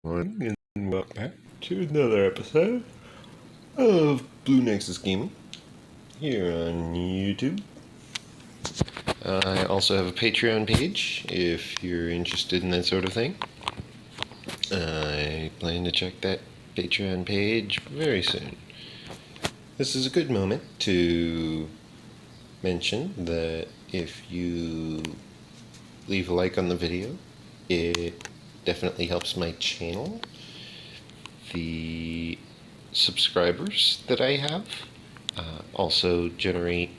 Morning and welcome back to another episode of Blue Nexus Gaming here on YouTube. I also have a Patreon page if you're interested in that sort of thing. I plan to check that Patreon page very soon. This is a good moment to mention that if you leave a like on the video, it definitely helps my channel. The subscribers that I have also generate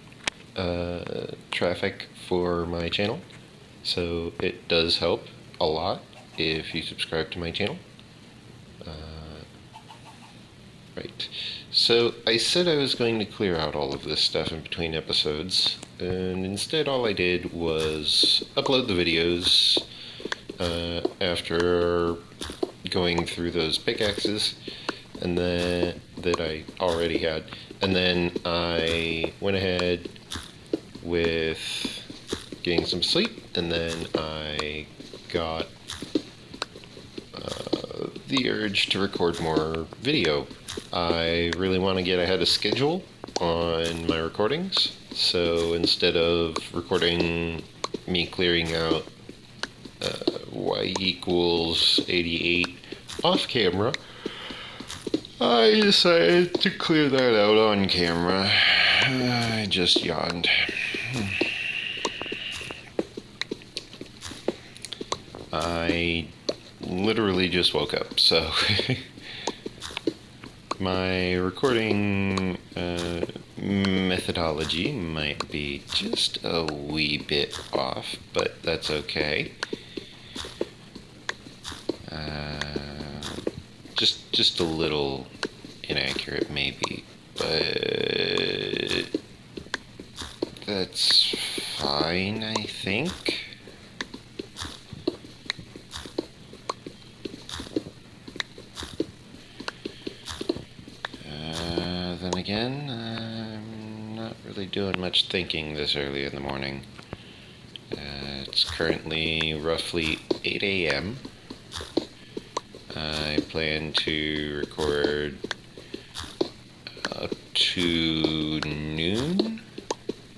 traffic for my channel, so it does help a lot if you subscribe to my channel. Right, so I said I was going to clear out all of this stuff in between episodes, and instead all I did was upload the videos after going through those pickaxes and then that I already had, and then I went ahead with getting some sleep, and then I got the urge to record more video. I really want to get ahead of schedule on my recordings, so instead of recording me clearing out y equals 88 off camera, I decided to clear that out on camera. I just yawned. I literally just woke up, so my recording methodology might be just a wee bit off, but that's okay. Just a little inaccurate maybe, but that's fine, I think. Then again, I'm not really doing much thinking this early in the morning. It's currently roughly 8 a.m. I plan to record up to noon,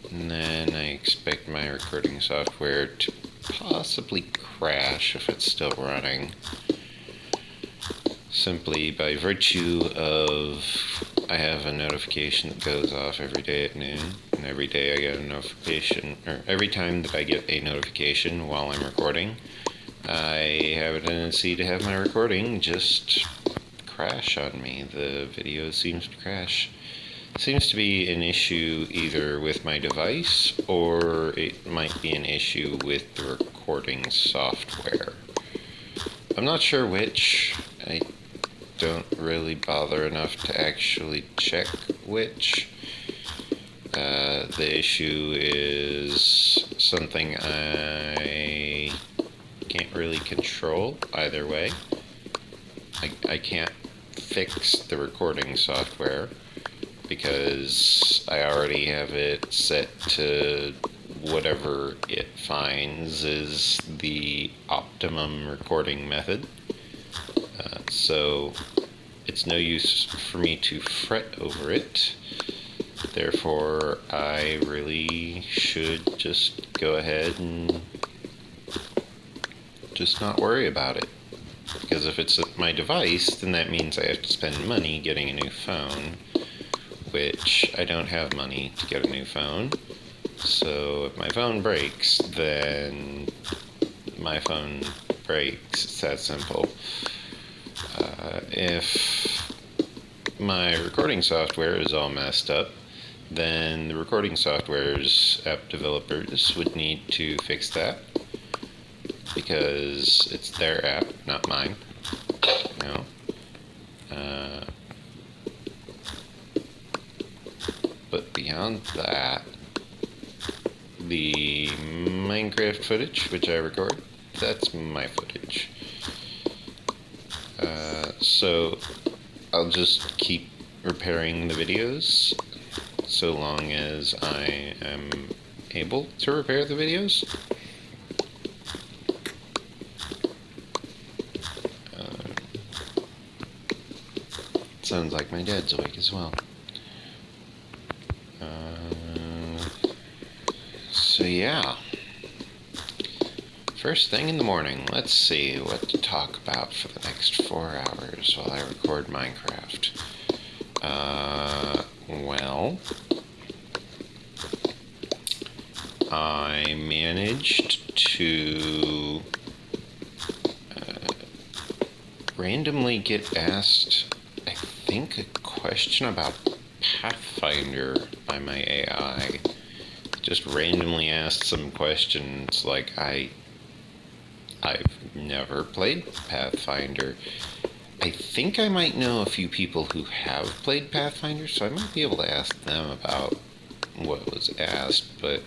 and then I expect my recording software to possibly crash if it's still running, simply by virtue of I have a notification that goes off every day at noon, and every day I get a notification, or every time that I get a notification while I'm recording, I have a tendency to have my recording just crash on me. The video seems to crash. It seems to be an issue either with my device, or it might be an issue with the recording software. I'm not sure which. I don't really bother enough to actually check which. The issue is something I can't really control either way. I can't fix the recording software because I already have it set to whatever it finds is the optimum recording method. So it's no use for me to fret over it. Therefore, I really should just go ahead and just not worry about it. Because if it's my device, then that means I have to spend money getting a new phone, which I don't have money to get a new phone. So if my phone breaks, then my phone breaks. It's that simple. If my recording software is all messed up, then the recording software's app developers would need to fix that, because it's their app, not mine. You know? But beyond that, the Minecraft footage which I record, that's my footage. So I'll just keep repairing the videos so long as I am able to repair the videos. Sounds like my dad's awake as well. So yeah. First thing in the morning, let's see what to talk about for the next 4 hours while I record Minecraft. Well, I managed to randomly get asked, I think, a question about Pathfinder by my AI. Just randomly asked some questions like I've never played Pathfinder. I think I might know a few people who have played Pathfinder, so I might be able to ask them about what was asked, but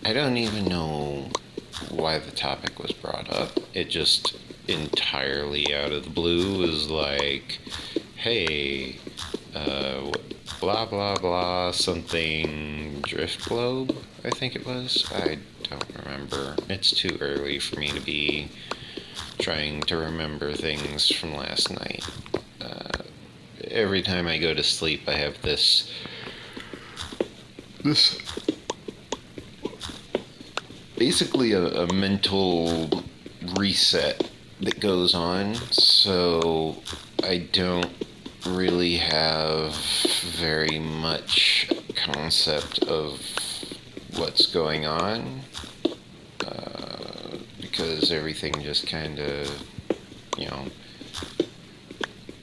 I don't even know why the topic was brought up. It just entirely out of the blue was like, hey, blah blah blah, something drift globe, I think it was. I don't remember. It's too early for me to be trying to remember things from last night. Every time I go to sleep, I have this basically a mental reset that goes on, so I don't really have very much concept of what's going on, because everything just kind of,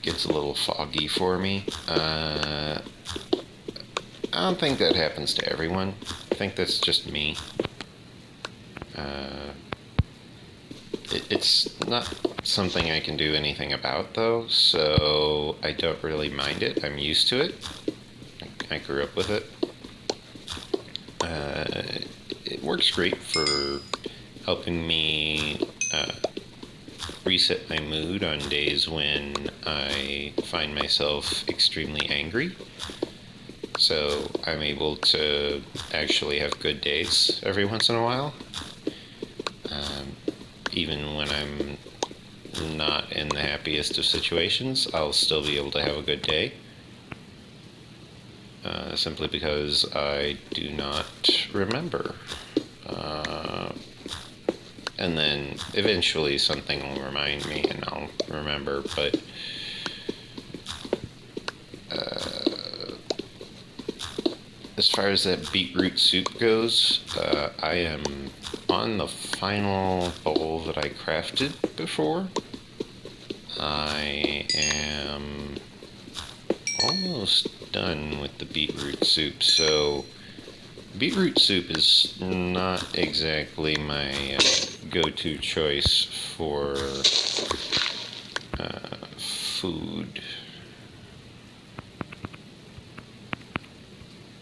gets a little foggy for me. I don't think that happens to everyone. I think that's just me. It's not something I can do anything about, though, so I don't really mind it. I'm used to it. I grew up with it. It works great for helping me reset my mood on days when I find myself extremely angry. So I'm able to actually have good days every once in a while. Even when I'm not in the happiest of situations, I'll still be able to have a good day. Simply because I do not remember. And then eventually something will remind me and I'll remember, but as far as that beetroot soup goes, I am on the final bowl that I crafted before. I am almost done with the beetroot soup, so beetroot soup is not exactly my go-to choice for food.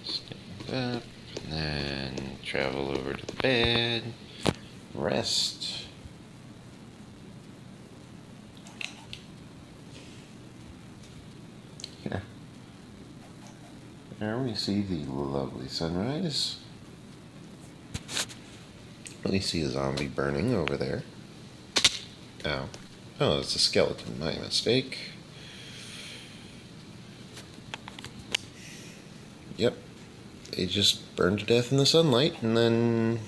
Stand up, and then travel over to the bed, rest. Yeah. There we see the lovely sunrise. We see a zombie burning over there. Ow. Oh, it's a skeleton. My mistake. Yep. They just burned to death in the sunlight, and then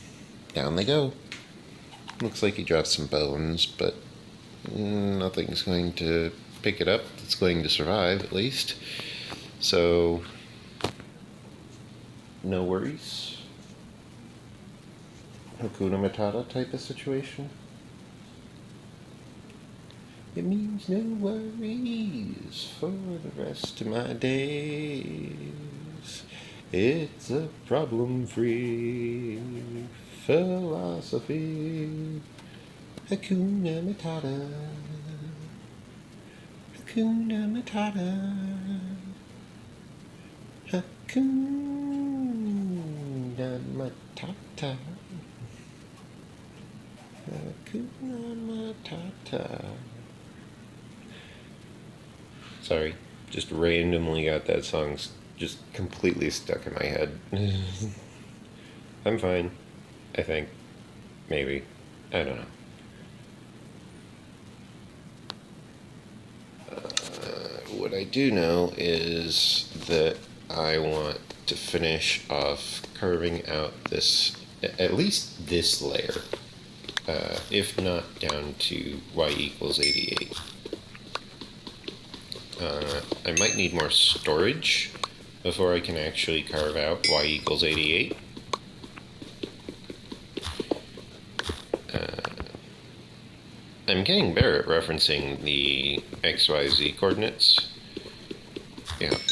down they go. Looks like he dropped some bones, but nothing's going to pick it up. It's going to survive, at least. So, no worries. Hakuna Matata type of situation. It means no worries for the rest of my days. It's a problem-free philosophy. Hakuna Matata. Hakuna Matata. Hakuna Matata. Hakuna Matata. Sorry, just randomly got that song just completely stuck in my head. I'm fine, I think. Maybe. I don't know. I do know is that I want to finish off carving out this, at least this layer, if not down to y equals 88. I might need more storage before I can actually carve out y equals 88. I'm getting better at referencing the XYZ coordinates.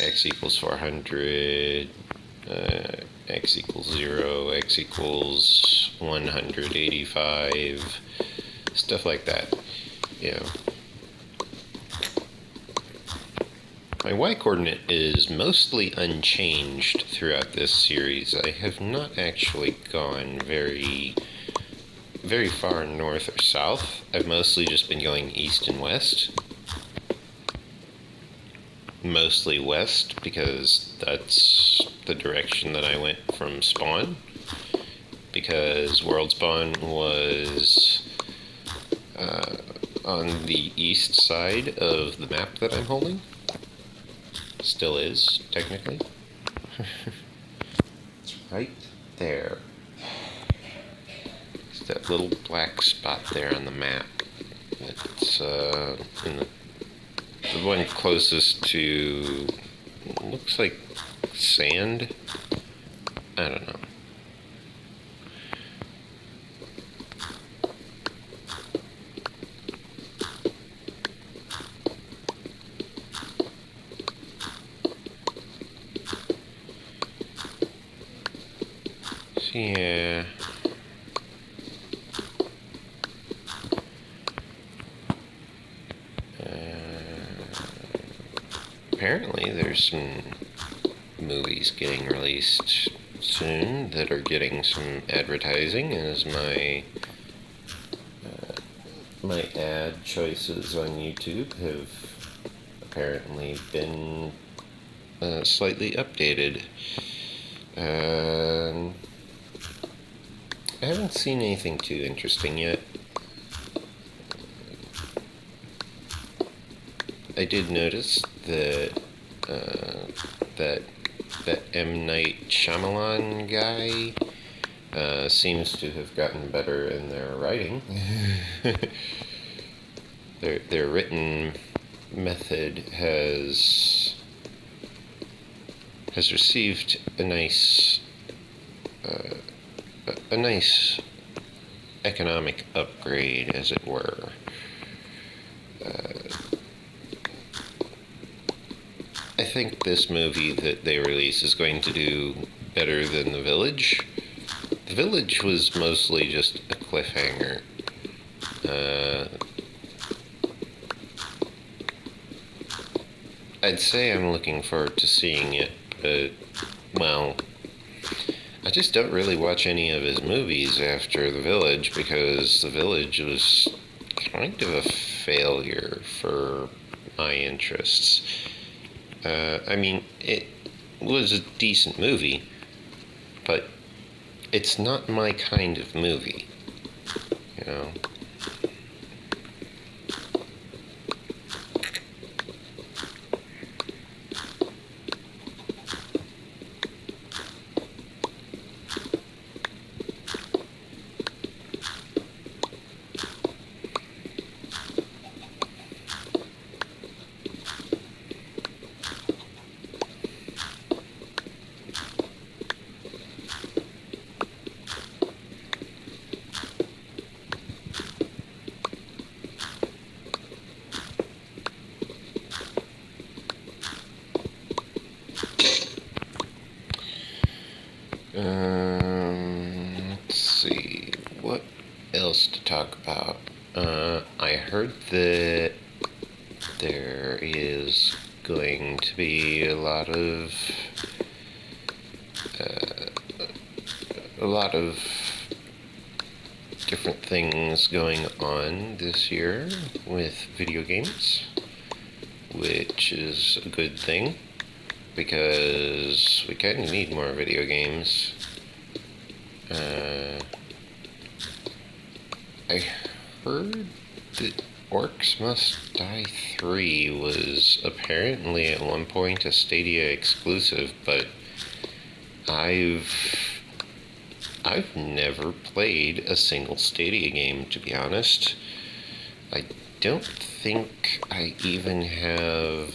X equals 400, x equals 0, x equals 185, stuff like that. My y coordinate is mostly unchanged throughout this series. I have not actually gone very far north or south. I've mostly just been going east and west. Mostly west, because that's the direction that I went from spawn. Because world spawn was on the east side of the map that I'm holding. Still is, technically. It's right there. It's that little black spot there on the map. It's in the one closest to, looks like sand. I don't know. So yeah. Apparently there's some movies getting released soon that are getting some advertising, as my my ad choices on YouTube have apparently been slightly updated. I haven't seen anything too interesting yet. I did notice that that M. Night Shyamalan guy seems to have gotten better in their writing. Their written method has received a nice economic upgrade, as it were. I think this movie that they release is going to do better than The Village. The Village was mostly just a cliffhanger. I'd say I'm looking forward to seeing it, but, well, I just don't really watch any of his movies after The Village, because The Village was kind of a failure for my interests. I mean, it was a decent movie, but it's not my kind of movie, you know? Let's see, what else to talk about? I heard that there is going to be a lot of different things going on this year with video games, which is a good thing, because we kind of need more video games. I heard that Orcs Must Die 3 was apparently at one point a Stadia exclusive, but I've never played a single Stadia game, to be honest. I don't think I even have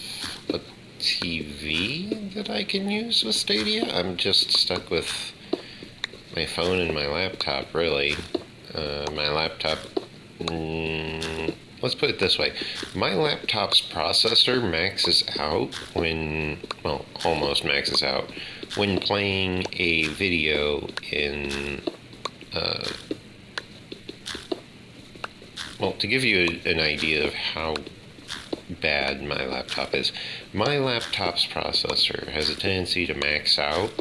a TV that I can use with Stadia. I'm just stuck with my phone and my laptop, really. My laptop... let's put it this way. My laptop's processor maxes out when... well, almost maxes out when playing a video in... well, to give you an idea of how bad my laptop is, my laptop's processor has a tendency to max out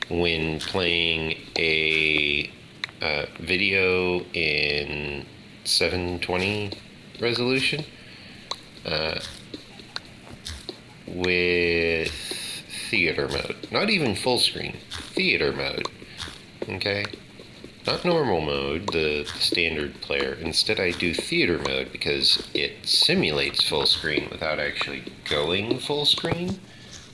when playing a video in 720 resolution with theater mode. Not even full screen, theater mode. Okay? Not normal mode, the standard player. Instead, I do theater mode because it simulates full screen without actually going full screen,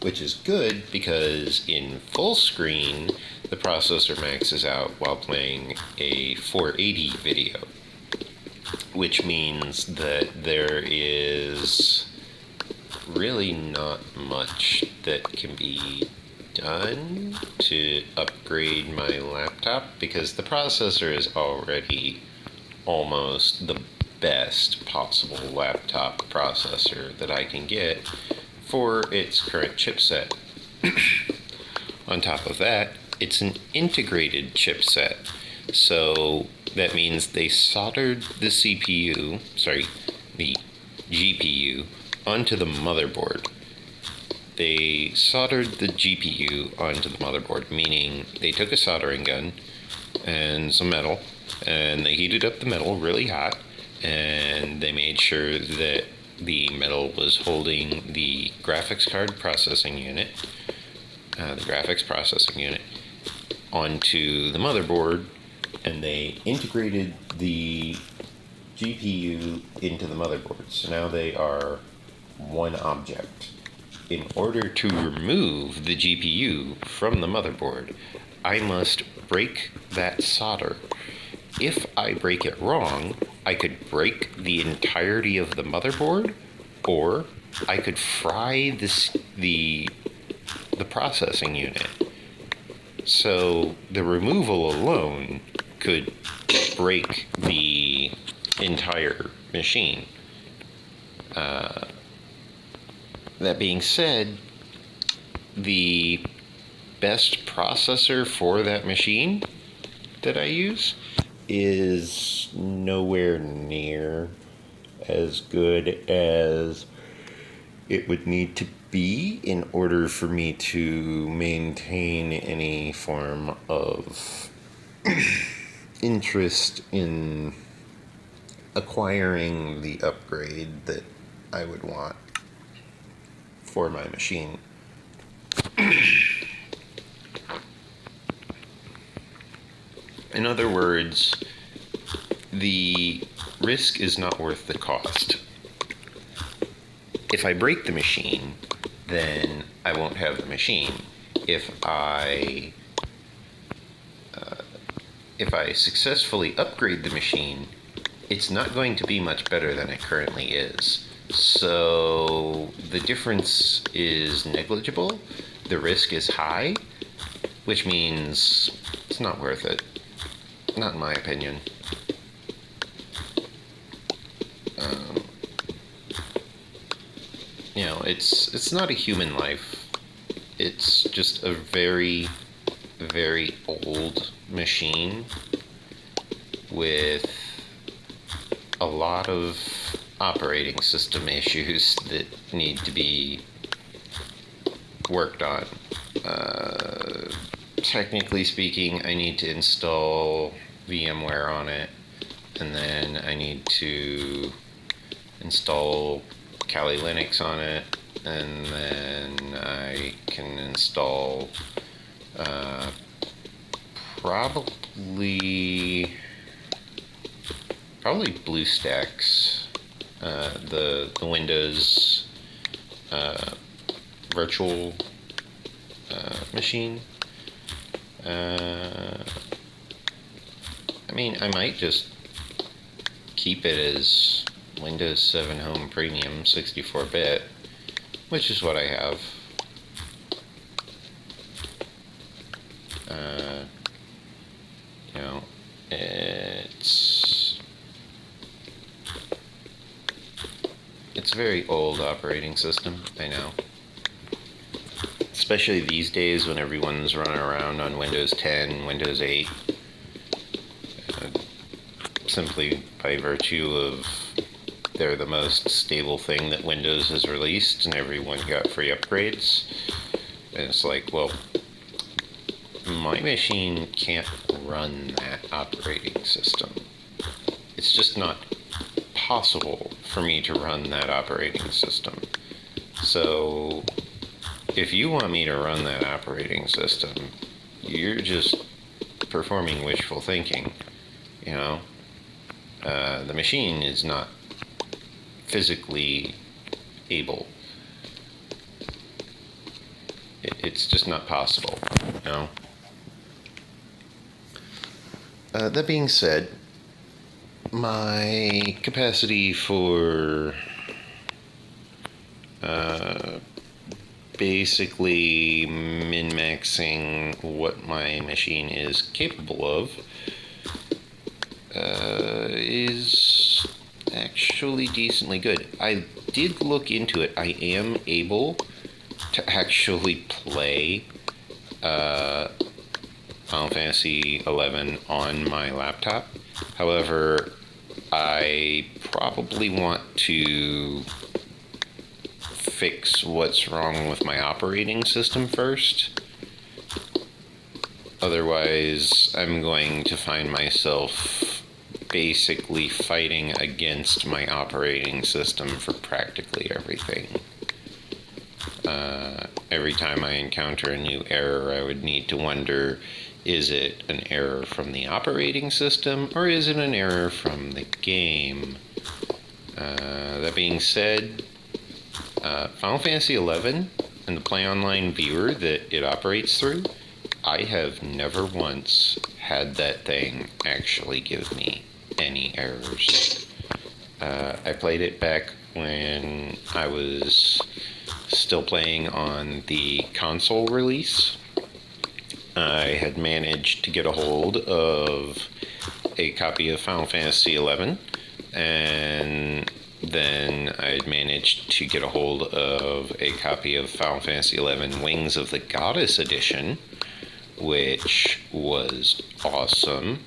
which is good because in full screen, the processor maxes out while playing a 480 video, which means that there is really not much that can be done to upgrade my laptop because the processor is already almost the best possible laptop processor that I can get for its current chipset. On top of that, it's an integrated chipset, so that means they soldered the GPU onto the motherboard. They soldered the GPU onto the motherboard, meaning they took a soldering gun and some metal, and they heated up the metal really hot, and they made sure that the metal was holding the graphics processing unit onto the motherboard, and they integrated the GPU into the motherboard. So now they are one object. In order to remove the GPU from the motherboard, I must break that solder. If I break it wrong, I could break the entirety of the motherboard, or I could fry the processing unit. So the removal alone could break the entire machine. That being said, the best processor for that machine that I use is nowhere near as good as it would need to be in order for me to maintain any form of interest in acquiring the upgrade that I would want for my machine. In other words, the risk is not worth the cost. If I break the machine, then I won't have the machine. If I successfully upgrade the machine, it's not going to be much better than it currently is. So the difference is negligible, the risk is high, which means it's not worth it. Not in my opinion. It's not a human life. It's just a very, very old machine with a lot of operating system issues that need to be worked on. Technically speaking, I need to install VMware on it, and then I need to install Kali Linux on it, and then I can install probably BlueStacks the Windows virtual machine. I mean, I might just keep it as Windows 7 Home Premium 64-bit, which is what I have. You know, it's a very old operating system, I know. Especially these days when everyone's running around on Windows 10, Windows 8, simply by virtue of they're the most stable thing that Windows has released, and everyone got free upgrades. And it's like, well, my machine can't run that operating system. It's just not possible for me to run that operating system. So if you want me to run that operating system, you're just performing wishful thinking. You know, the machine is not physically able. It's just not possible, you know. That being said, my capacity for basically min-maxing what my machine is capable of is actually decently good. I did look into it. I am able to actually play Final Fantasy 11 on my laptop. However, I probably want to fix what's wrong with my operating system first. Otherwise, I'm going to find myself basically fighting against my operating system for practically everything. Every time I encounter a new error, I would need to wonder, is it an error from the operating system, or is it an error from the game? That being said, Final Fantasy XI and the Play Online viewer that it operates through, I have never once had that thing actually give me any errors. I played it back when I was still playing on the console release. I had managed to get a hold of a copy of Final Fantasy XI, and then I had managed to get a hold of a copy of Final Fantasy XI Wings of the Goddess Edition, which was awesome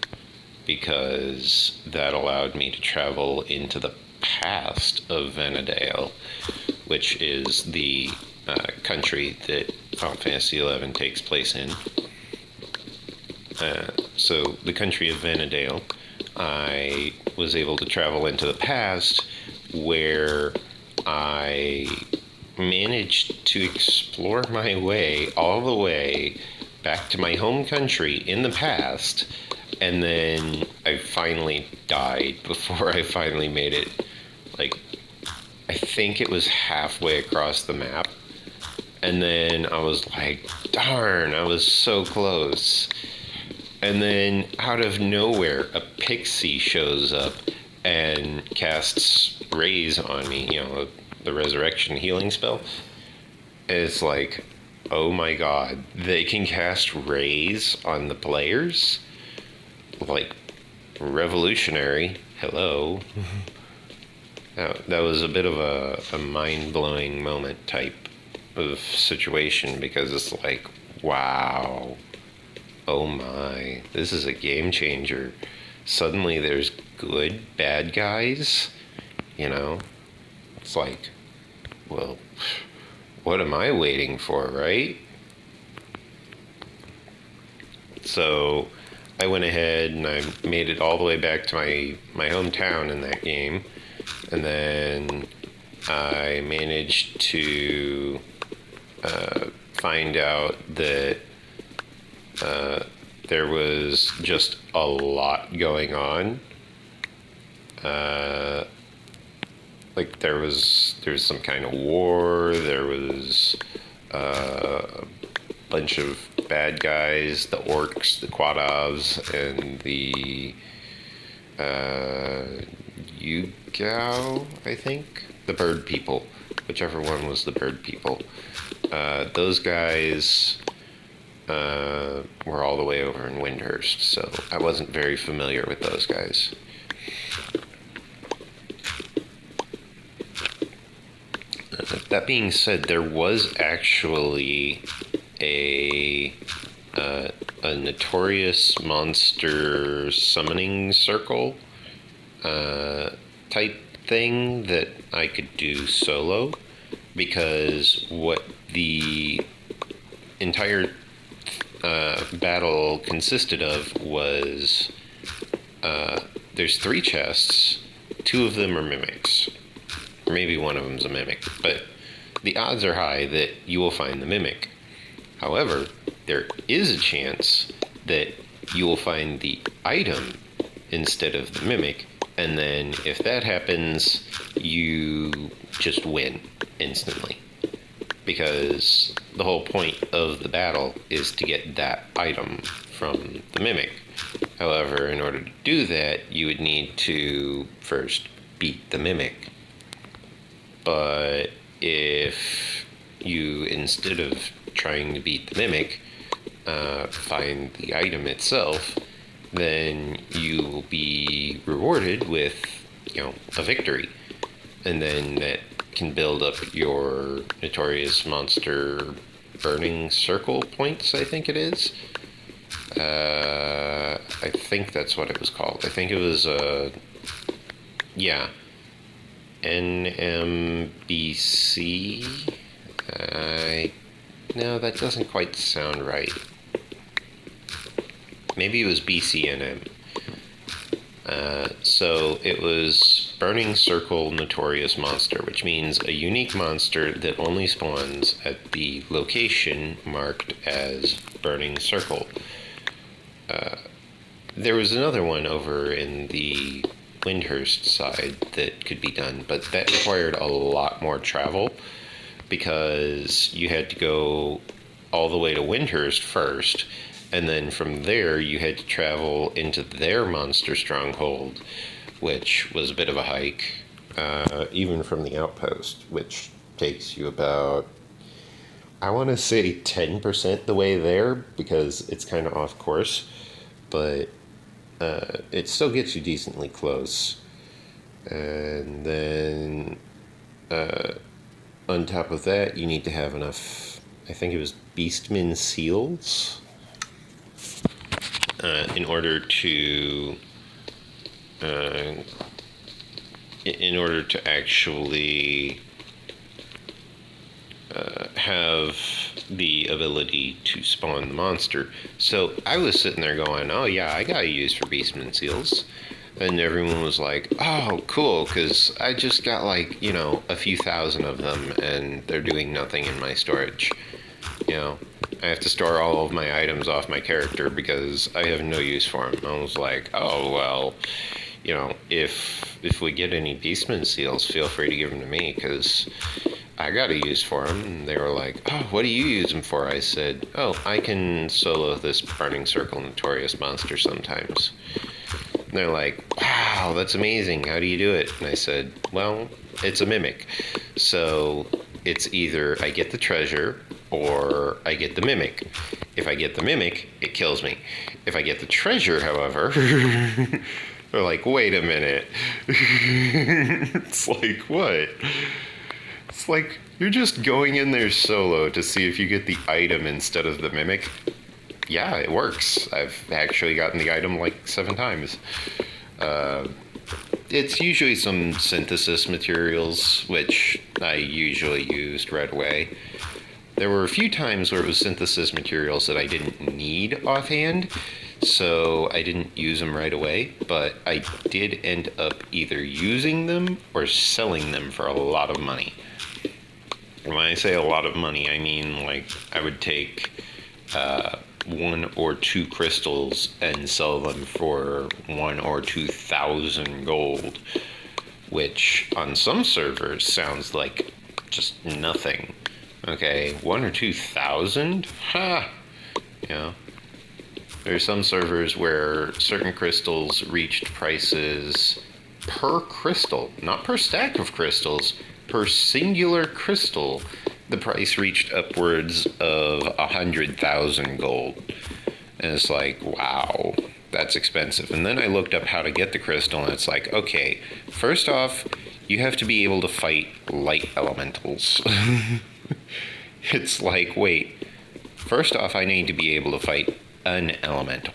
because that allowed me to travel into the past of Vanadale, which is the country that Final Fantasy XI takes place in. So the country of Vanadale, I was able to travel into the past, where I managed to explore my way all the way back to my home country in the past, and then I finally died before I finally made it. Like, I think it was halfway across the map, and then I was like, darn, I was so close. And then out of nowhere, a pixie shows up and casts raise on me, you know, the resurrection healing spell. And it's like, oh my god, they can cast raise on the players? Like, revolutionary. Hello. That was a bit of a mind-blowing moment type of situation, because it's like, wow. Oh my, this is a game changer. Suddenly there's good bad guys, you know? It's like, well, what am I waiting for, right? So I went ahead and I made it all the way back to my hometown in that game. And then I managed to find out that there was just a lot going on. like there was some kind of war. There was a bunch of bad guys, the orcs, the Quadovs, and the Yugao, I think, the bird people, whichever one was the bird people. Those guys were all the way over in Windhurst, so I wasn't very familiar with those guys. That being said, there was actually a notorious monster summoning circle type thing that I could do solo, because what the entire battle consisted of was there's 3 chests, 2 of them are mimics. Or maybe one of them's a mimic, but the odds are high that you will find the mimic. However, there is a chance that you will find the item instead of the mimic, and then if that happens, you just win instantly. Because the whole point of the battle is to get that item from the mimic. However, in order to do that, you would need to first beat the mimic. But if you, instead of trying to beat the mimic, find the item itself, then you will be rewarded with, a victory. And then that can build up your notorious monster burning circle points, I think it is. I think that's what it was called. I think it was, NMBC. No, that doesn't quite sound right. Maybe it was BCNM. So it was Burning Circle Notorious Monster, which means a unique monster that only spawns at the location marked as Burning Circle. There was another one over in the Windhurst side that could be done, but that required a lot more travel, because you had to go all the way to Windhurst first, and then from there you had to travel into their monster stronghold, which was a bit of a hike, even from the outpost, which takes you about, I want to say 10% the way there, because it's kind of off course, but it still gets you decently close. And then on top of that, you need to have enough, I think it was Beastman seals, in order to actually have the ability to spawn the monster. So I was sitting there going, oh yeah, I got used for Beastman seals. And everyone was like, oh, cool, because I just got like, a few thousand of them, and they're doing nothing in my storage. I have to store all of my items off my character because I have no use for them. I was like, oh, well, if we get any Beastman seals, feel free to give them to me, because I got a use for them. And they were like, oh, what do you use them for? I said, oh, I can solo this Burning Circle Notorious Monster sometimes. And they're like, wow, that's amazing. How do you do it? And I said, well, it's a mimic. So it's either I get the treasure or I get the mimic. If I get the mimic, it kills me. If I get the treasure, however, they're like, wait a minute. It's like, what? It's like, you're just going in there solo to see if you get the item instead of the mimic. Yeah, it works. I've actually gotten the item like 7 times. It's usually some synthesis materials, which I usually used right away. There were a few times where it was synthesis materials that I didn't need offhand, so I didn't use them right away, but I did end up either using them or selling them for a lot of money. And when I say a lot of money, I mean like I would take 1 or 2 crystals and sell them for 1 or 2,000 gold. which on some servers sounds like just nothing. Okay, 1 or 2,000? Ha! You know, there are some servers where certain crystals reached prices per crystal, not per stack of crystals, per singular crystal. The price reached upwards of 100,000 gold. And it's like, wow, that's expensive. And then I looked up how to get the crystal, and it's like, okay, first off, you have to be able to fight light elementals. It's like, wait, first off, I need to be able to fight an elemental,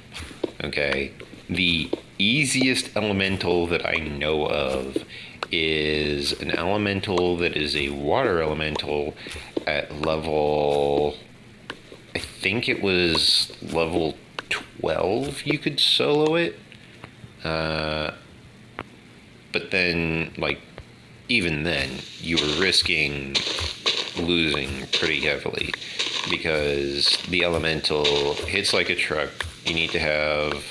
okay? The easiest elemental that I know of is an elemental that is a water elemental at level, I think it was level 12 you could solo it. But then, like, even then, you were risking losing pretty heavily because the elemental hits like a truck. You need to have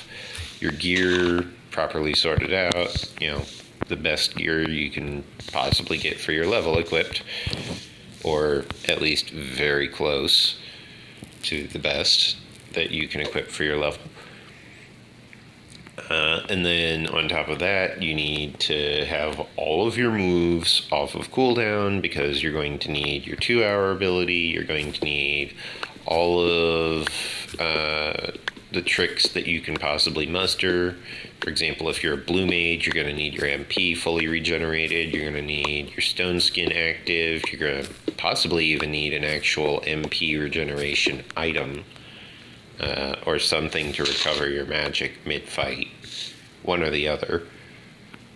your gear properly sorted out, you know, the best gear you can possibly get for your level equipped, or at least very close to the best that you can equip for your level. And then on top of that, you need to have all of your moves off of cooldown because you're going to need your 2-hour ability. You're going to need all of the tricks that you can possibly muster. For example, if you're a blue mage, you're going to need your MP fully regenerated. You're going to need your stone skin active. You're going to possibly even need an actual MP regeneration item. Or something to recover your magic mid-fight. One or the other.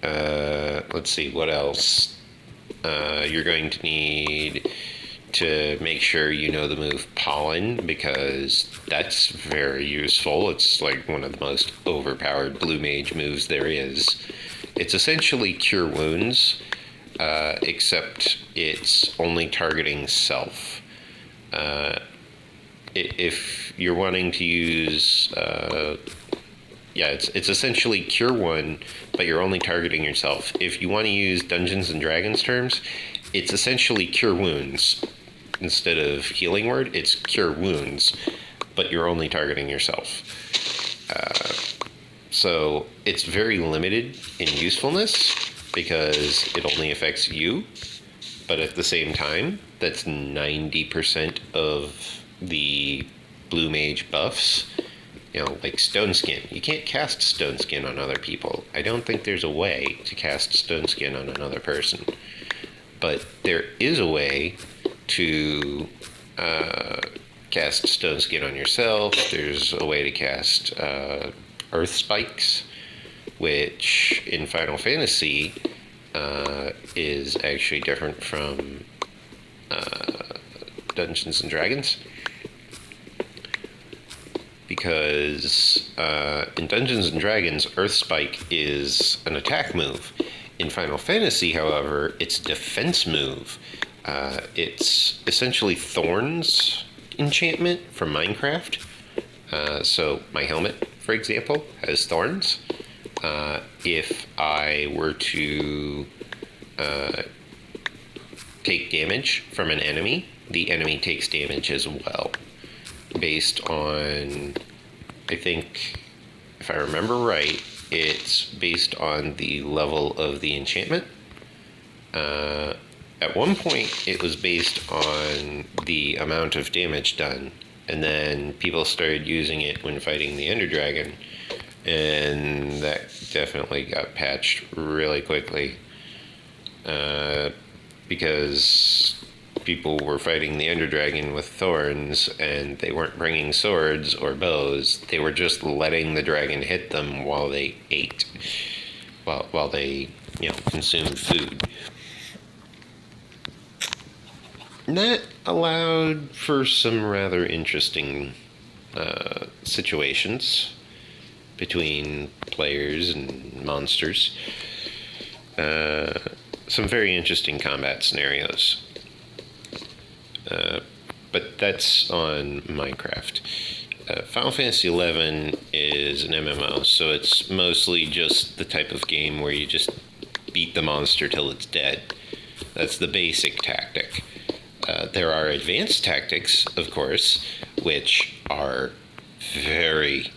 Let's see, what else? You're going to need to make sure you know the move Pollen, because that's very useful. It's like one of the most overpowered blue mage moves there is. It's essentially Cure Wounds, except it's only targeting self. If you're wanting to use, it's essentially Cure 1, but you're only targeting yourself. If you want to use Dungeons and Dragons terms, it's essentially Cure Wounds. Instead of Healing Word, it's Cure Wounds, but you're only targeting yourself. So it's very limited in usefulness because it only affects you, but at the same time, that's 90% of the blue mage buffs. You know, like Stone Skin. You can't cast Stone Skin on other people. I don't think there's a way to cast Stone Skin on another person. But there is a way to cast Stone Skin on yourself. There's a way to cast Earth Spikes, which in Final Fantasy is actually different from Dungeons and Dragons. Because in Dungeons and Dragons, Earth Spike is an attack move. In Final Fantasy, however, it's a defense move. It's essentially Thorns enchantment from Minecraft. So my helmet, for example, has thorns. If I were to take damage from an enemy, the enemy takes damage as well. Based on, I think, if I remember right, it's based on the level of the enchantment. At one point, it was based on the amount of damage done, and then people started using it when fighting the Ender Dragon, and that definitely got patched really quickly, because people were fighting the Ender Dragon with thorns, and they weren't bringing swords or bows. They were just letting the dragon hit them while they ate, while they, consumed food. And that allowed for some rather interesting situations between players and monsters. Some very interesting combat scenarios. But that's on Minecraft. Final Fantasy XI is an MMO, so it's mostly just the type of game where you just beat the monster till it's dead. That's the basic tactic. There are advanced tactics, of course, which are very,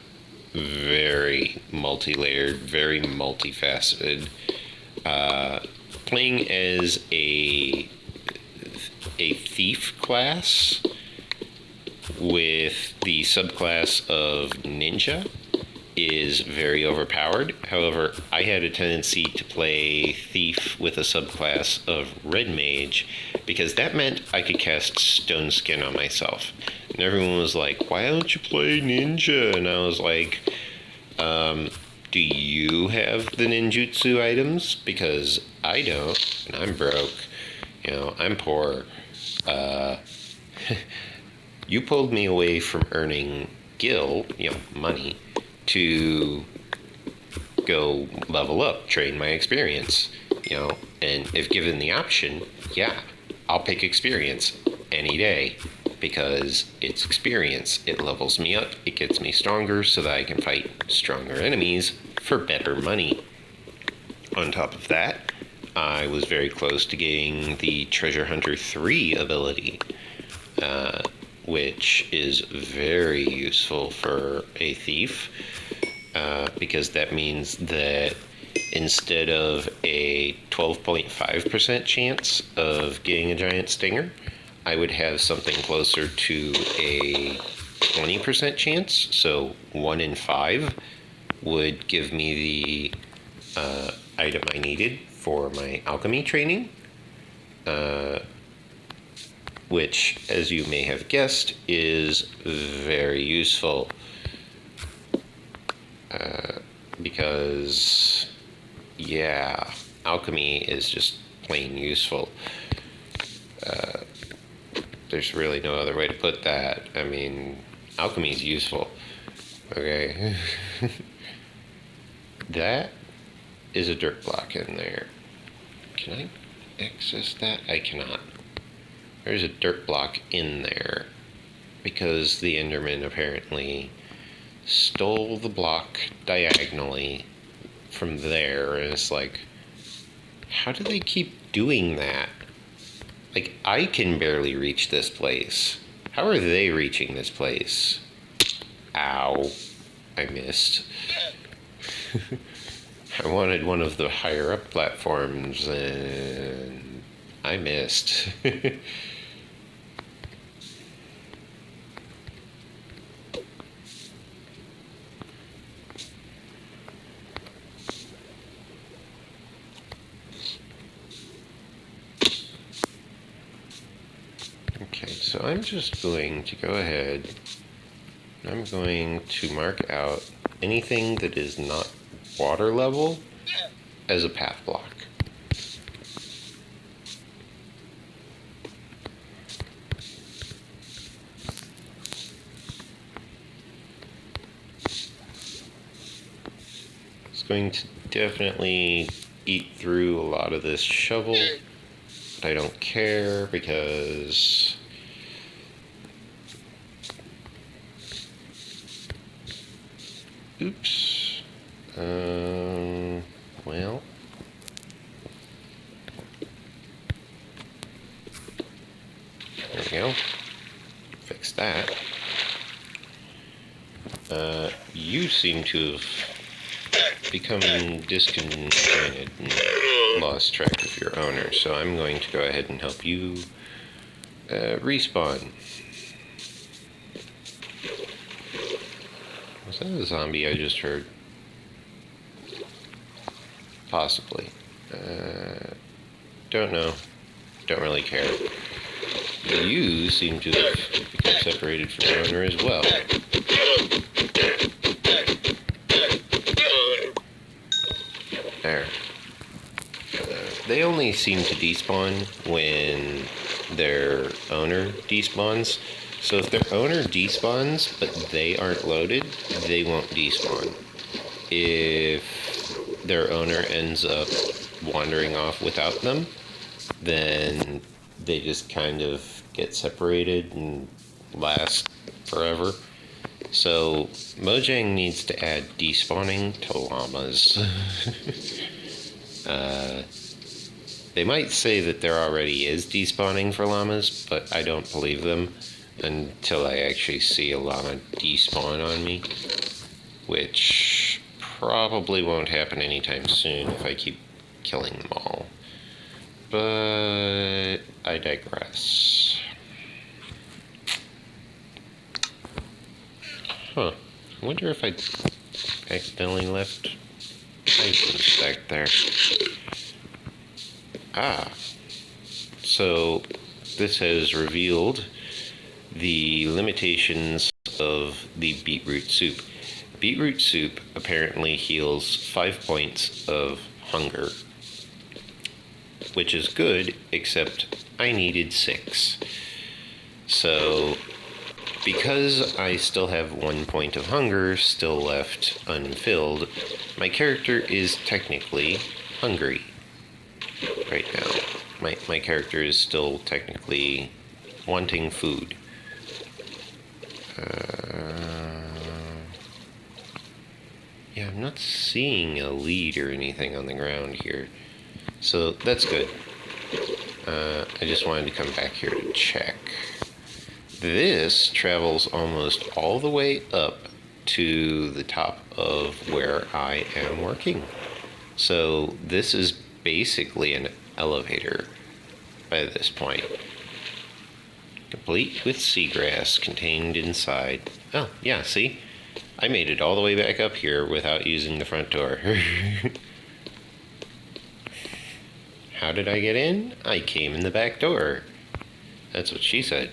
very multi-layered, very multifaceted. Playing as a thief class with the subclass of ninja is very overpowered. However, I had a tendency to play thief with a subclass of red mage because that meant I could cast stone skin on myself. And everyone was like, why don't you play ninja? And I was like, do you have the ninjutsu items? Because I don't, and I'm broke. You know, I'm poor. You pulled me away from earning gil, money, to go level up, train my experience, and if given the option, yeah, I'll pick experience any day because it's experience. It levels me up, it gets me stronger so that I can fight stronger enemies for better money. On top of that, I was very close to getting the Treasure Hunter 3 ability, which is very useful for a thief, because that means that instead of a 12.5% chance of getting a giant stinger, I would have something closer to a 20% chance, so 1 in 5 would give me the item I needed for my alchemy training, which, as you may have guessed, is very useful, because, yeah, alchemy is just plain useful. There's really no other way to put that. I mean, alchemy is useful. Okay. That is a dirt block in there. Can I access that? I cannot. There's a dirt block in there because the Enderman apparently stole the block diagonally from there, and it's like, how do they keep doing that? Like, I can barely reach this place. How are they reaching this place? Ow. I missed. I wanted one of the higher up platforms and I missed. Okay, so I'm just going to go ahead. I'm going to mark out anything that is not water level as a path block. It's going to definitely eat through a lot of this shovel, but I don't care because oops. Well, there we go. Fix that. You seem to have become discontented and lost track of your owner, so I'm going to go ahead and help you respawn. Was that a zombie I just heard? Possibly. Don't know. Don't really care. You seem to have become separated from your owner as well. There. They only seem to despawn when their owner despawns. So if their owner despawns, but they aren't loaded, they won't despawn. If their owner ends up wandering off without them, then they just kind of get separated and last forever. So Mojang needs to add despawning to llamas. They might say that there already is despawning for llamas, but I don't believe them until I actually see a llama despawn on me, which probably won't happen anytime soon if I keep killing them all. But I digress. Huh. I wonder if I accidentally left items back there. Ah. So this has revealed the limitations of the beetroot soup. Beetroot soup apparently heals 5 points of hunger, which is good, except I needed 6. So, because I still have 1 point of hunger still left unfilled, my character is technically hungry right now. My character is still technically wanting food. Yeah, I'm not seeing a lead or anything on the ground here. So that's good. I just wanted to come back here to check. This travels almost all the way up to the top of where I am working. So this is basically an elevator by this point. Complete with seagrass contained inside. Oh, yeah, see? I made it all the way back up here without using the front door. How did I get in? I came in the back door. That's what she said.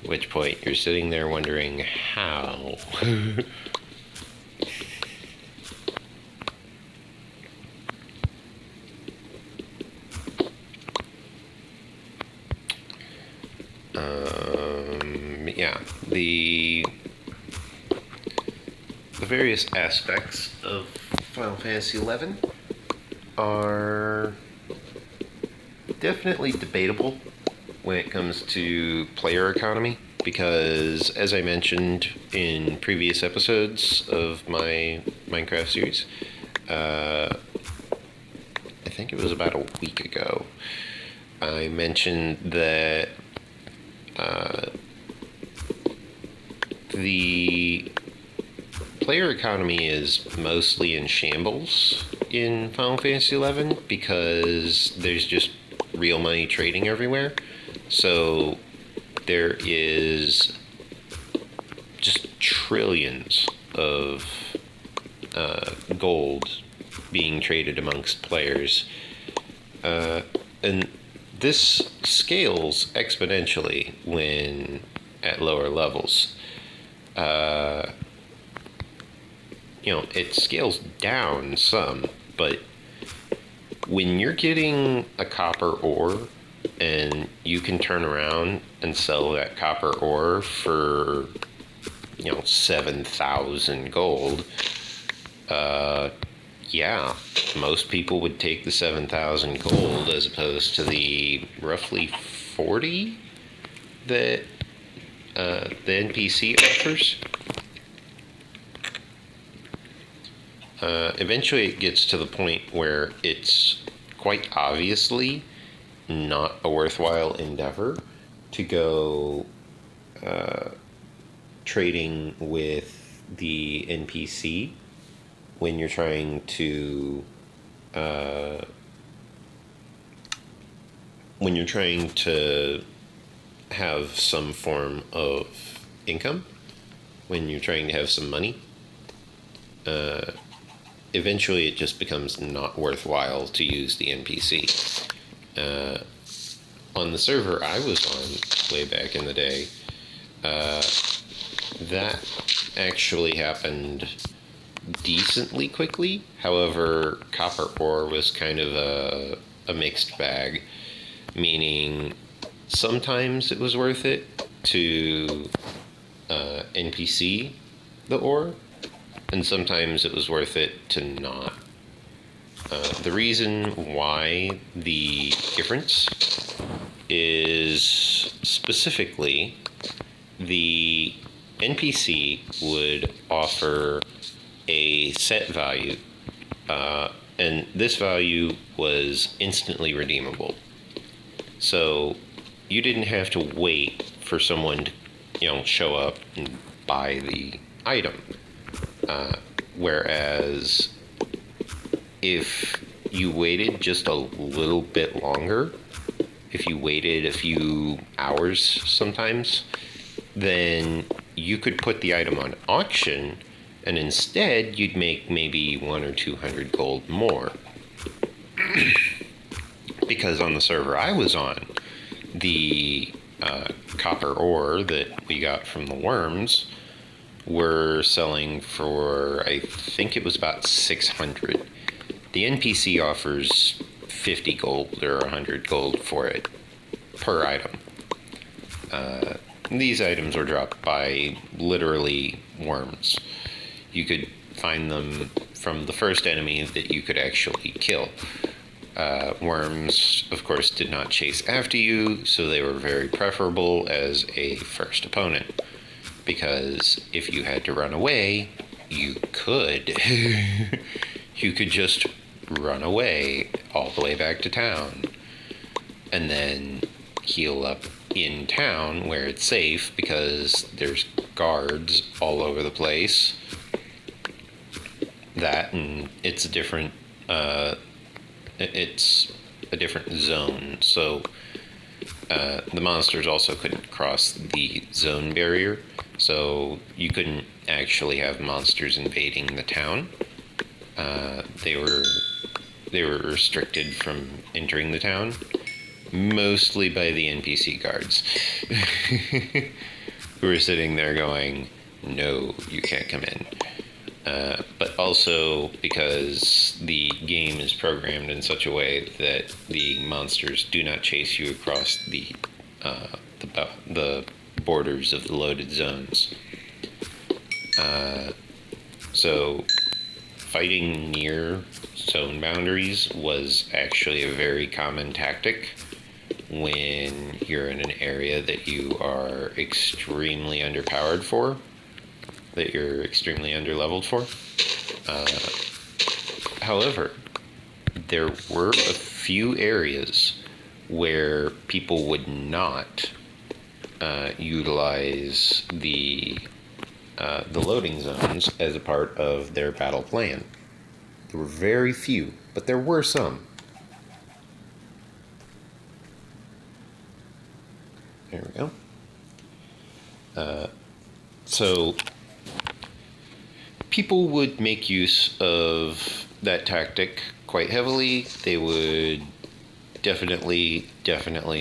At which point you're sitting there wondering how. Yeah, the various aspects of Final Fantasy XI are definitely debatable when it comes to player economy, because as I mentioned in previous episodes of my Minecraft series, I think it was about a week ago, I mentioned that the player economy is mostly in shambles in Final Fantasy XI because there's just real money trading everywhere. So there is just trillions of gold being traded amongst players. And this scales exponentially when at lower levels. It scales down some, but when you're getting a copper ore and you can turn around and sell that copper ore for, 7,000 gold, yeah, most people would take the 7,000 gold as opposed to the roughly 40 that the NPC offers. Eventually it gets to the point where it's quite obviously not a worthwhile endeavor to go trading with the NPC when you're trying to have some form of income, when you're trying to have some money. Eventually it just becomes not worthwhile to use the NPC. On the server I was on way back in the day, that actually happened decently quickly. However, copper ore was kind of a mixed bag, meaning sometimes it was worth it to NPC the ore, and sometimes it was worth it to not. The reason why the difference is specifically the NPC would offer a set value, and And this value was instantly redeemable. So you didn't have to wait for someone to, show up and buy the item. Whereas if you waited just a little bit longer, if you waited a few hours sometimes, then you could put the item on auction, and instead you'd make maybe 100 or 200 gold more. Because on the server I was on, the copper ore that we got from the worms were selling for, I think it was about 600. The NPC offers 50 gold or 100 gold for it per item. These items were dropped by literally worms. You could find them from the first enemy that you could actually kill. Worms, of course, did not chase after you, so they were very preferable as a first opponent. Because if you had to run away, you could. You could just run away all the way back to town. And then heal up in town where it's safe, because there's guards all over the place. That, and it's a different zone, so the monsters also couldn't cross the zone barrier, so you couldn't actually have monsters invading the town. They were restricted from entering the town, mostly by the NPC guards, who were sitting there going, "No, you can't come in." But also because the game is programmed in such a way that the monsters do not chase you across the borders of the loaded zones. So fighting near zone boundaries was actually a very common tactic when you're in an area that you are extremely underpowered for, that you're extremely underleveled for. However, there were a few areas where people would not utilize the loading zones as a part of their battle plan. There were very few, but there were some. There we go. So people would make use of that tactic quite heavily. They would definitely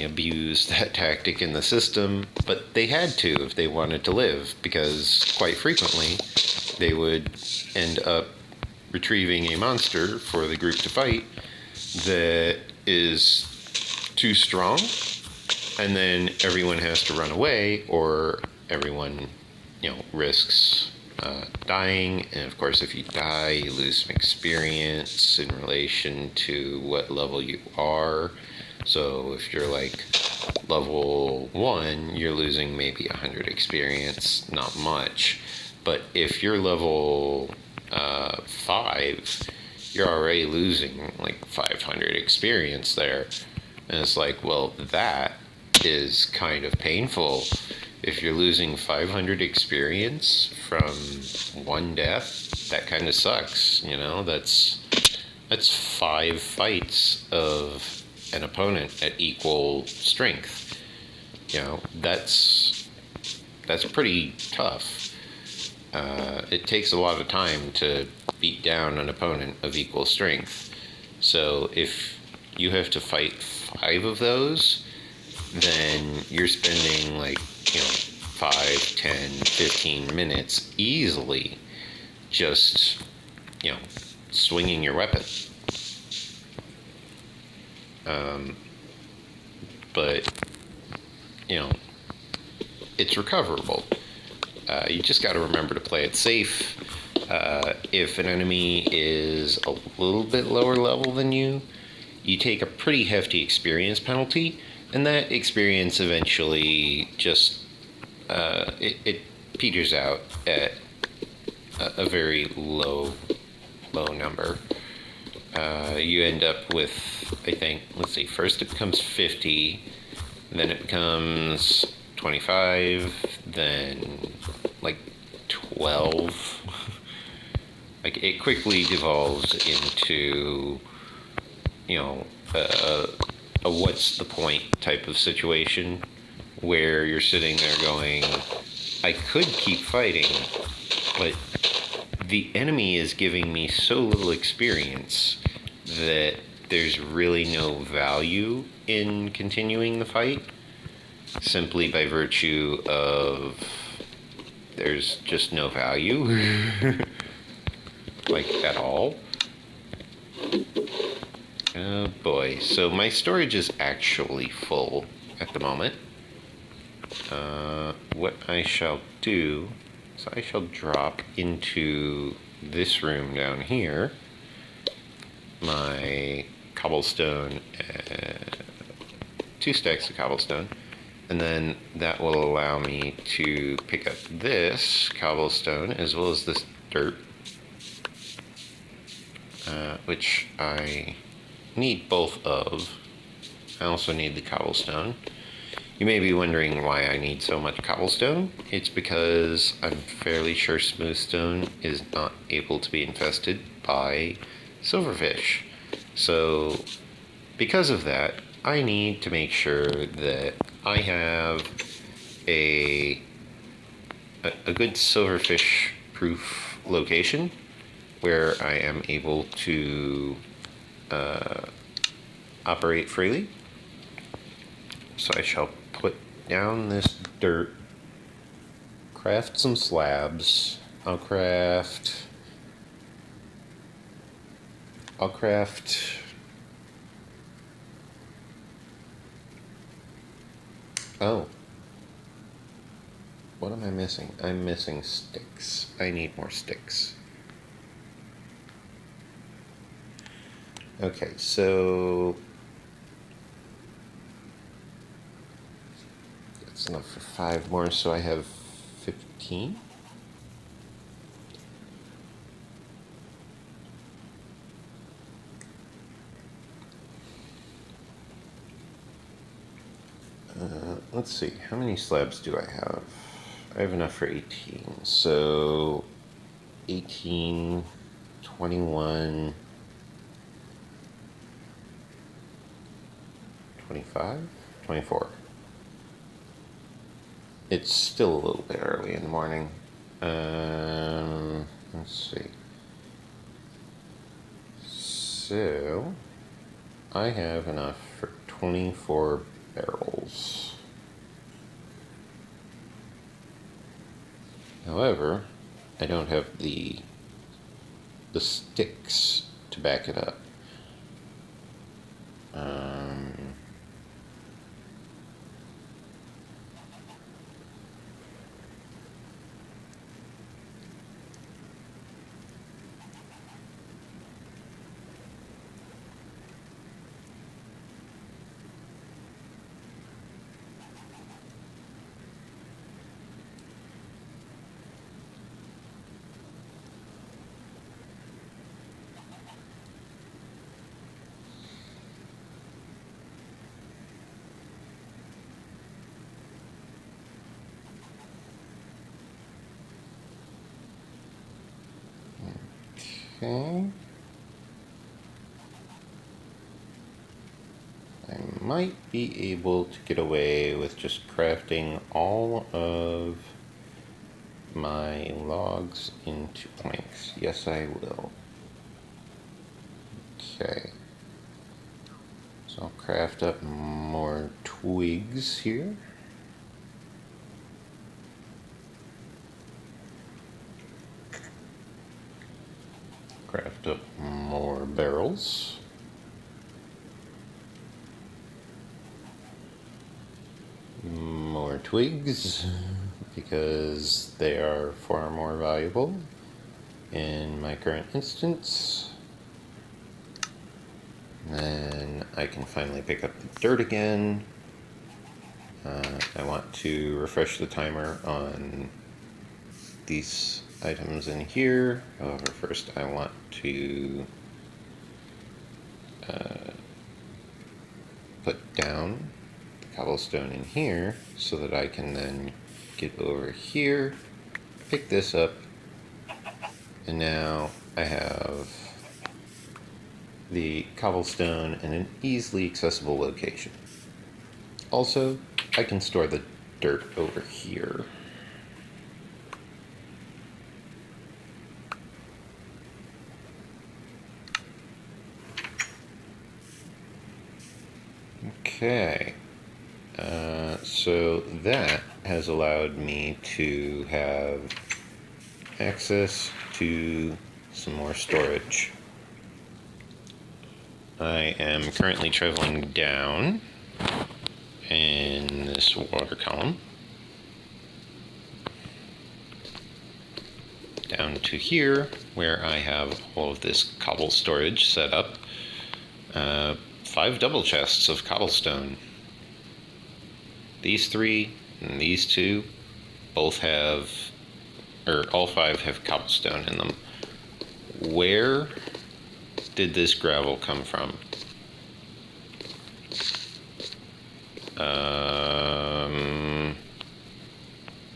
abuse that tactic in the system, but they had to if they wanted to live, because quite frequently they would end up retrieving a monster for the group to fight that is too strong, and then everyone has to run away, or everyone, risks dying. And of course, if you die, you lose some experience in relation to what level you are. So if you're like level 1, you're losing maybe 100 experience, not much. But if you're level 5, you're already losing like 500 experience there. And it's like, well, that is kind of painful. If you're losing 500 experience from one death, that kind of sucks, That's 5 fights of an opponent at equal strength. That's pretty tough. It takes a lot of time to beat down an opponent of equal strength. So if you have to fight 5 of those, then you're spending 5, 10, 15 minutes easily just, swinging your weapon. But, it's recoverable. You just got to remember to play it safe. If an enemy is a little bit lower level than you, you take a pretty hefty experience penalty, and that experience eventually just it peters out at a very low number. you end up with, I think, let's see, first it becomes 50, then it becomes 25, then like 12. Like, it quickly devolves into, you know, a what's the point type of situation where you're sitting there going, I could keep fighting, but the enemy is giving me so little experience that there's really no value in continuing the fight, simply by virtue of there's just no value, like, at all. Oh boy, so my storage is actually full at the moment. What I shall do is I shall drop into this room down here my cobblestone, 2 stacks of cobblestone, and then that will allow me to pick up this cobblestone as well as this dirt, which I need both of. I also need the cobblestone. You may be wondering why I need so much cobblestone. It's because I'm fairly sure smoothstone is not able to be infested by silverfish. So because of that, I need to make sure that I have a good silverfish proof location where I am able to operate freely. So I shall put down this dirt, craft some slabs. I'll craft oh, what am I missing? I'm missing sticks. I need more sticks. Okay, so that's enough for 5 more, so I have 15. Let's see, how many slabs do I have? I have enough for 18, so 18, 21, 25, 24. It's still a little bit early in the morning. Let's see. So, I have enough for 24 barrels. However, I don't have the sticks to back it up. Okay. I might be able to get away with just crafting all of my logs into planks. Yes, I will. Okay. So I'll craft up more twigs here. Craft up more barrels. More twigs, because they are far more valuable in my current instance. Then I can finally pick up the dirt again. I want to refresh the timer on these items in here. However, first I want to put down cobblestone in here so that I can then get over here, pick this up, and now I have the cobblestone in an easily accessible location. Also, I can store the dirt over here. Okay, so that has allowed me to have access to some more storage. I am currently traveling down in this water column, down to here where I have all of this cobble storage set up. 5 double chests of cobblestone. These 3 and these 2 both have, or all 5 have cobblestone in them. Where did this gravel come from?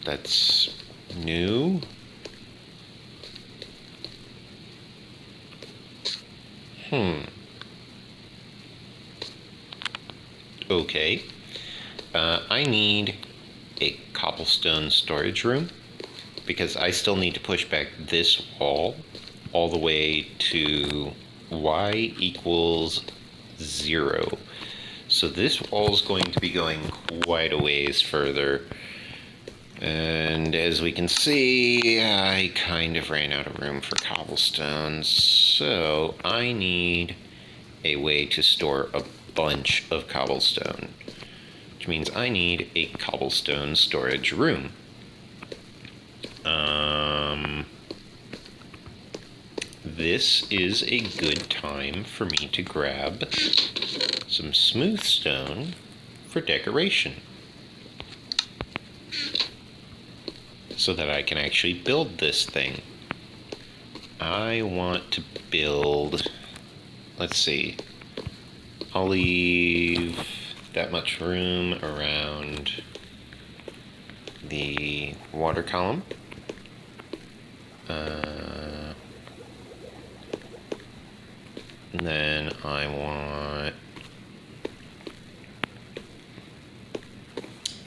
That's new. Okay. I need a cobblestone storage room because I still need to push back this wall all the way to y equals 0. So this wall is going to be going quite a ways further. And as we can see, I kind of ran out of room for cobblestone, so I need a way to store a bunch of cobblestone, which means I need a cobblestone storage room. This is a good time for me to grab some smooth stone for decoration, so that I can actually build this thing. I want to build, let's see, I'll leave that much room around the water column. And then I want,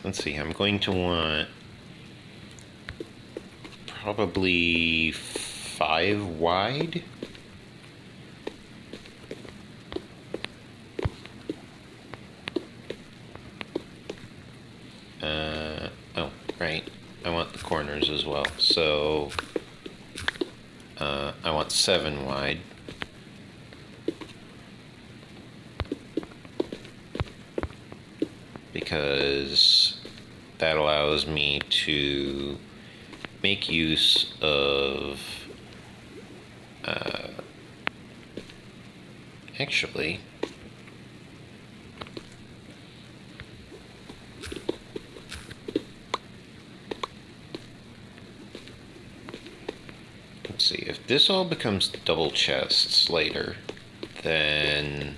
let's see, I'm going to want probably 5 wide. Oh, right. I want the corners as well. So, I want 7 wide. Because that allows me to make use of, actually, let's see, if this all becomes double chests later, then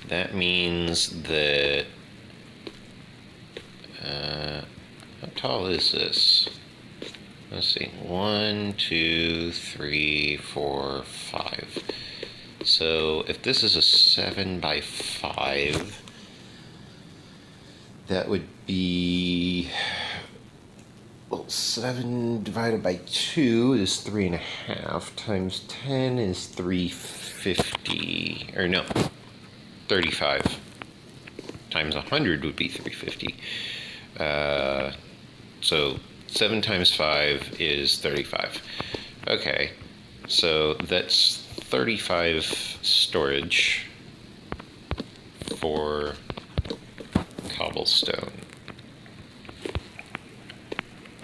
that means that, how tall is this? Let's see, 1, 2, 3, 4, 5. So if this is a 7 by 5, that would be, well, 7 divided by 2 is 3.5, times 10 is 350, or no, 35. Times 100 would be 350. So 7 times 5 is 35. Okay, so that's 35 storage for cobblestone.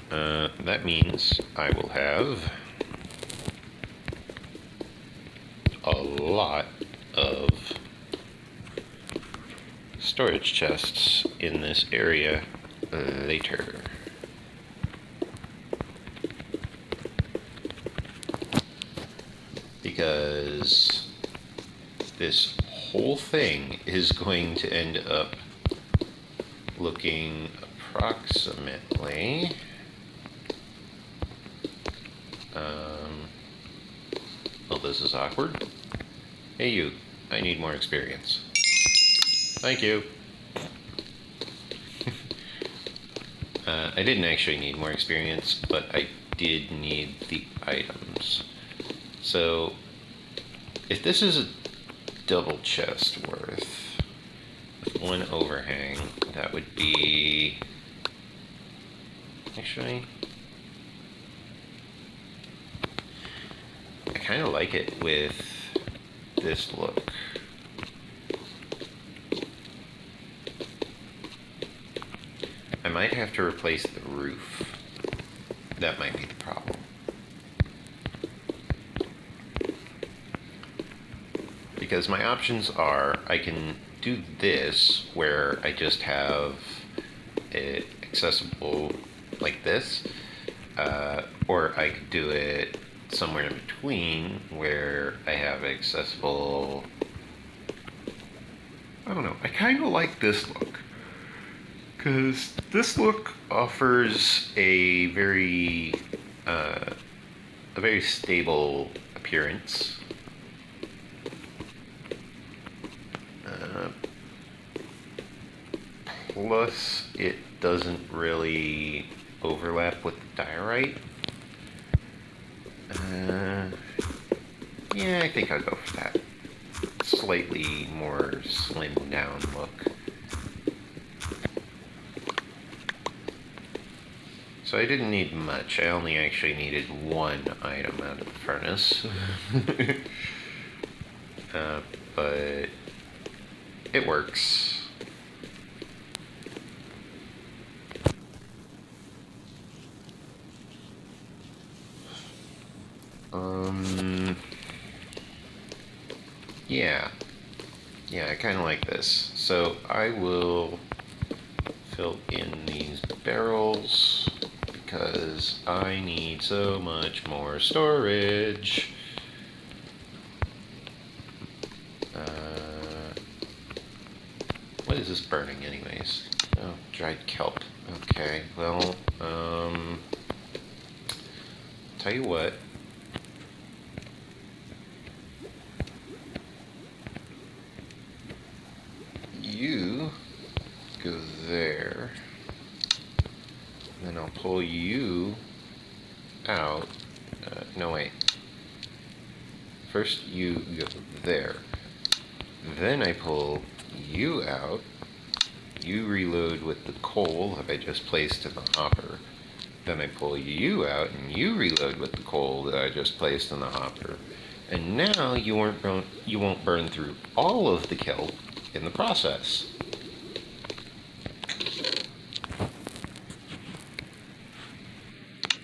That means I will have a lot of storage chests in this area later. Because this whole thing is going to end up looking approximately well, this is awkward. Hey you, I need more experience. Thank you. I didn't actually need more experience, but I did need the items. So if this is a double chest worth with one overhang, that would be actually, I kind of like it with this look. I might have to replace the roof. That might be the problem. Because my options are, I can do this, where I just have it accessible like this, or I could do it somewhere in between, where I have accessible, I don't know, I kind of like this look. Because this look offers a very stable appearance. Plus, it doesn't really overlap with the diorite. Yeah, I think I'll go for that. Slightly more slimmed down look. So I didn't need much. I only actually needed one item out of the furnace. But it works. Yeah, I kind of like this. So I will fill in these barrels because I need so much more storage. What is this burning anyways? Oh, dried kelp. Okay, well, tell you what. You go there, and then I'll pull you out. No, wait. First you go there, then I pull you out. You reload with the coal that I just placed in the hopper. Then I pull you out, and you reload with the coal that I just placed in the hopper. And now you won't burn through all of the kelp in the process.